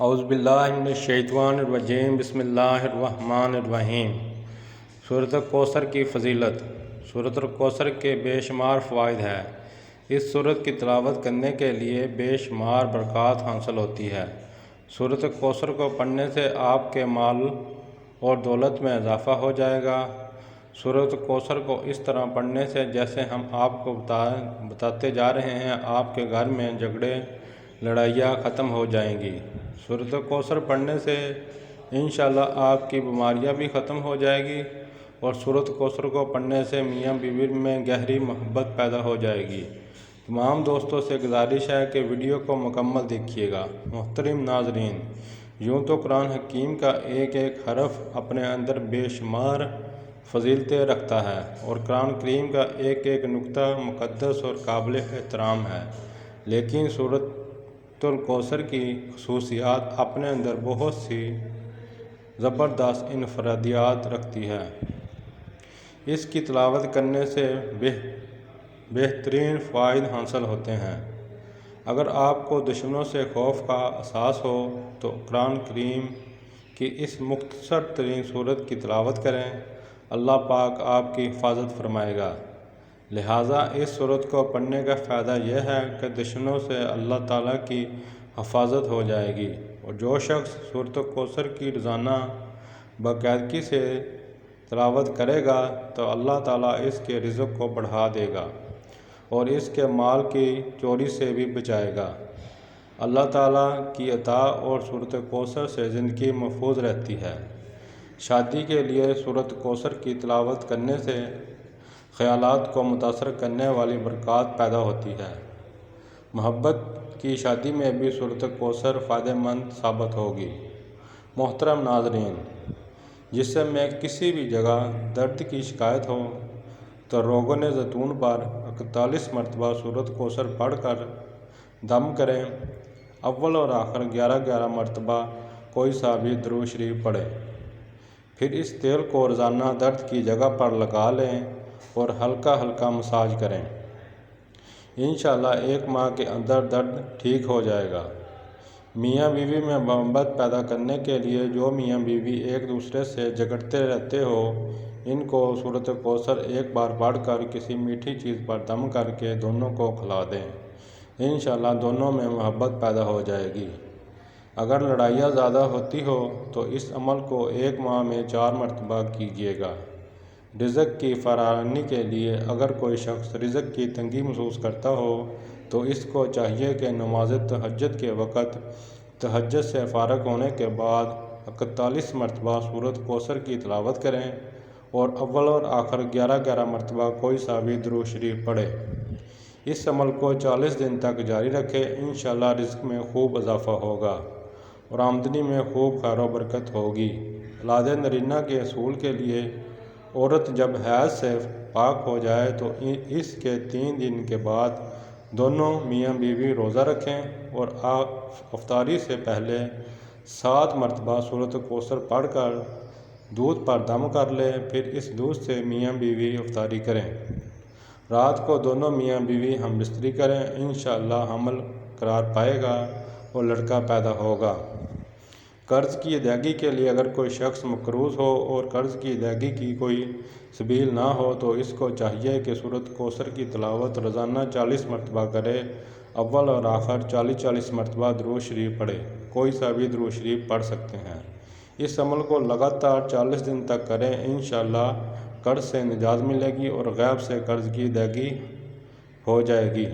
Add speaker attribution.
Speaker 1: اعوذ باللہ من الشیطان الرجیم بسم اللہ الرحمن الرحیم۔ سورۃ الکوثر کی فضیلت۔ سورۃ الکوثر کے بے شمار فوائد ہیں۔ اس سورت کی تلاوت کرنے کے لیے بے شمار برکات حاصل ہوتی ہے۔ سورۃ الکوثر کو پڑھنے سے آپ کے مال اور دولت میں اضافہ ہو جائے گا۔ سورۃ الکوثر کو اس طرح پڑھنے سے جیسے ہم آپ کو بتاتے جا رہے ہیں، آپ کے گھر میں جھگڑے لڑائیاں ختم ہو جائیں گی۔ سورۃ الکوثر پڑھنے سے انشاءاللہ آپ کی بیماریاں بھی ختم ہو جائے گی، اور سورۃ الکوثر کو پڑھنے سے میاں بیوی میں گہری محبت پیدا ہو جائے گی۔ تمام دوستوں سے گزارش ہے کہ ویڈیو کو مکمل دیکھیے گا۔ محترم ناظرین، یوں تو قرآن حکیم کا ایک ایک حرف اپنے اندر بے شمار فضیلتیں رکھتا ہے، اور قرآن کریم کا ایک ایک نقطہ مقدس اور قابل احترام ہے، لیکن سورۃ الکوثر کی خصوصیات اپنے اندر بہت سی زبردست انفرادیات رکھتی ہے۔ اس کی تلاوت کرنے سے بہترین فوائد حاصل ہوتے ہیں۔ اگر آپ کو دشمنوں سے خوف کا احساس ہو تو قرآن کریم کی اس مختصر ترین سورت کی تلاوت کریں، اللہ پاک آپ کی حفاظت فرمائے گا۔ لہٰذا اس سورت کو پڑھنے کا فائدہ یہ ہے کہ دشمنوں سے اللہ تعالیٰ کی حفاظت ہو جائے گی، اور جو شخص سورۃ الکوثر کی روزانہ باقاعدگی سے تلاوت کرے گا تو اللہ تعالیٰ اس کے رزق کو بڑھا دے گا اور اس کے مال کی چوری سے بھی بچائے گا۔ اللہ تعالیٰ کی عطا اور سورۃ الکوثر سے زندگی محفوظ رہتی ہے۔ شادی کے لیے سورۃ الکوثر کی تلاوت کرنے سے خیالات کو متاثر کرنے والی برکات پیدا ہوتی ہے۔ محبت کی شادی میں بھی سورۃ الکوثر فائدہ مند ثابت ہوگی۔ محترم ناظرین، جسم میں کسی بھی جگہ درد کی شکایت ہو تو روغن زیتون پر 41 مرتبہ سورۃ الکوثر پڑھ کر دم کریں۔ اول اور آخر 11 مرتبہ کوئی سا بھی درود شریف پڑھیں۔ پھر اس تیل کو روزانہ درد کی جگہ پر لگا لیں اور ہلکا ہلکا مساج کریں۔ انشاءاللہ 1 ماہ کے اندر درد ٹھیک ہو جائے گا۔ میاں بیوی میں محبت پیدا کرنے کے لیے جو میاں بیوی ایک دوسرے سے جھگڑتے رہتے ہو، ان کو سورۃ الکوثر ایک بار پڑھ کر کسی میٹھی چیز پر دم کر کے دونوں کو کھلا دیں۔ انشاءاللہ دونوں میں محبت پیدا ہو جائے گی۔ اگر لڑائیاں زیادہ ہوتی ہو تو اس عمل کو 1 ماہ میں 4 مرتبہ کیجیے گا۔ رزق کی فراوانی کے لیے اگر کوئی شخص رزق کی تنگی محسوس کرتا ہو تو اس کو چاہیے کہ نماز تہجد کے وقت تہجد سے فارغ ہونے کے بعد 41 مرتبہ سورۃ الکوثر کی تلاوت کریں اور اول اور آخر 11 مرتبہ کوئی سا بھی درود شریف پڑھیں۔ اس عمل کو 40 دن تک جاری رکھیں۔ انشاءاللہ رزق میں خوب اضافہ ہوگا اور آمدنی میں خوب خیر و برکت ہوگی۔ اولاد نرینہ کے حصول کے لیے عورت جب حیض سے پاک ہو جائے تو اس کے 3 دن کے بعد دونوں میاں بیوی روزہ رکھیں اور افطاری سے پہلے 7 مرتبہ سورۃ الکوثر پڑھ کر دودھ پر دم کر لیں۔ پھر اس دودھ سے میاں بیوی افطاری کریں۔ رات کو دونوں میاں بیوی ہم بستری کریں۔ انشاءاللہ حمل قرار پائے گا اور لڑکا پیدا ہوگا۔ قرض کی ادائیگی کے لیے اگر کوئی شخص مقروض ہو اور قرض کی ادائیگی کی کوئی سبیل نہ ہو تو اس کو چاہیے کہ سورۃ الکوثر کی تلاوت روزانہ 40 مرتبہ کرے۔ اول اور آخر 40 مرتبہ درود شریف پڑھے۔ کوئی سا بھی درود شریف پڑھ سکتے ہیں۔ اس عمل کو لگاتار 40 دن تک کریں۔ انشاءاللہ قرض سے نجات ملے گی اور غیب سے قرض کی ادائیگی ہو جائے گی۔